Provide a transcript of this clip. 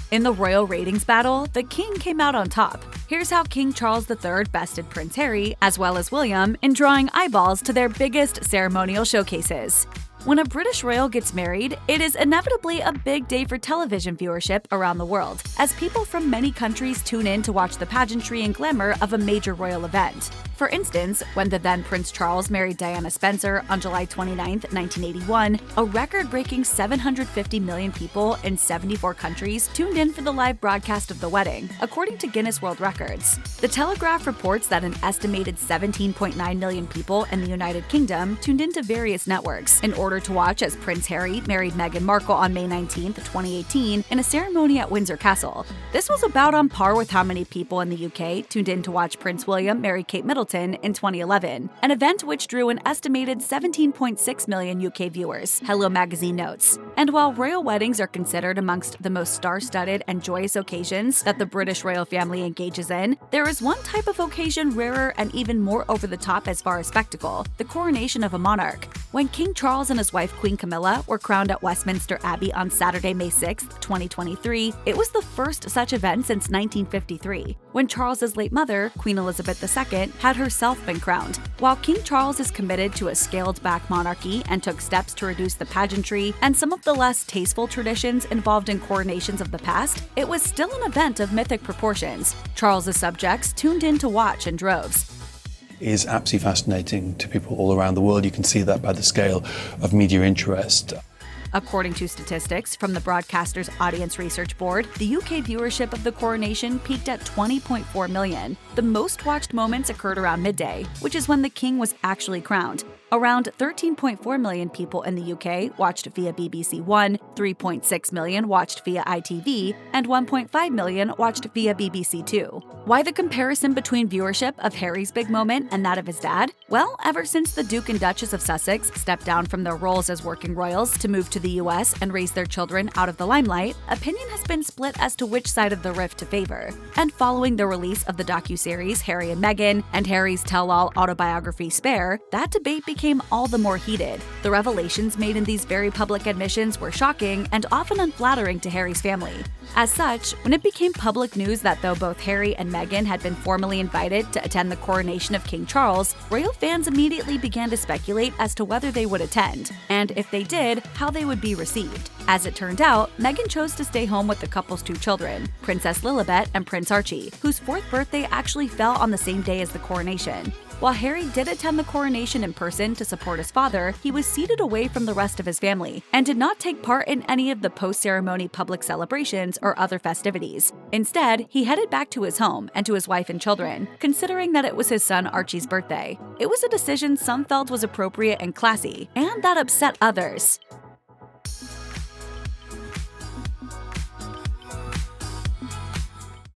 In the royal ratings battle, the king came out on top. Here's how King Charles III bested Prince Harry, as well as William, in drawing eyeballs to their biggest ceremonial showcases. When a British royal gets married, it is inevitably a big day for television viewership around the world, as people from many countries tune in to watch the pageantry and glamour of a major royal event. For instance, when the then Prince Charles married Diana Spencer on July 29, 1981, a record-breaking 750 million people in 74 countries tuned in for the live broadcast of the wedding, according to Guinness World Records. The Telegraph reports that an estimated 17.9 million people in the United Kingdom tuned into various networks in order to watch as Prince Harry married Meghan Markle on May 19, 2018, in a ceremony at Windsor Castle. This was about on par with how many people in the UK tuned in to watch Prince William marry Kate Middleton in 2011, an event which drew an estimated 17.6 million UK viewers, Hello Magazine notes. And while royal weddings are considered amongst the most star-studded and joyous occasions that the British royal family engages in, there is one type of occasion rarer and even more over-the-top as far as spectacle: the coronation of a monarch. When King Charles and his wife Queen Camilla were crowned at Westminster Abbey on Saturday, May 6, 2023, it was the first such event since 1953, when Charles's late mother, Queen Elizabeth II, had herself been crowned. While King Charles is committed to a scaled-back monarchy and took steps to reduce the pageantry and some of the less tasteful traditions involved in coronations of the past, it was still an event of mythic proportions. Charles's subjects tuned in to watch in droves. Is absolutely fascinating to people all around the world. You can see that by the scale of media interest. According to statistics from the Broadcasters Audience Research Board, the UK viewership of the coronation peaked at 20.4 million. The most watched moments occurred around midday, which is when the king was actually crowned. Around 13.4 million people in the UK watched via BBC One, 3.6 million watched via ITV, and 1.5 million watched via BBC Two. Why the comparison between viewership of Harry's big moment and that of his dad? Well, ever since the Duke and Duchess of Sussex stepped down from their roles as working royals to move to the US and raise their children out of the limelight, opinion has been split as to which side of the rift to favor. And following the release of the docuseries Harry and Meghan and Harry's tell-all autobiography Spare, that debate became all the more heated. The revelations made in these very public admissions were shocking and often unflattering to Harry's family. As such, when it became public news that though both Harry and Meghan had been formally invited to attend the coronation of King Charles, royal fans immediately began to speculate as to whether they would attend, and if they did, how they would be received. As it turned out, Meghan chose to stay home with the couple's two children, Princess Lilibet and Prince Archie, whose fourth birthday actually fell on the same day as the coronation. While Harry did attend the coronation in person to support his father, he was seated away from the rest of his family and did not take part in any of the post-ceremony public celebrations or other festivities. Instead, he headed back to his home and to his wife and children, considering that it was his son Archie's birthday. It was a decision some felt was appropriate and classy, and that upset others.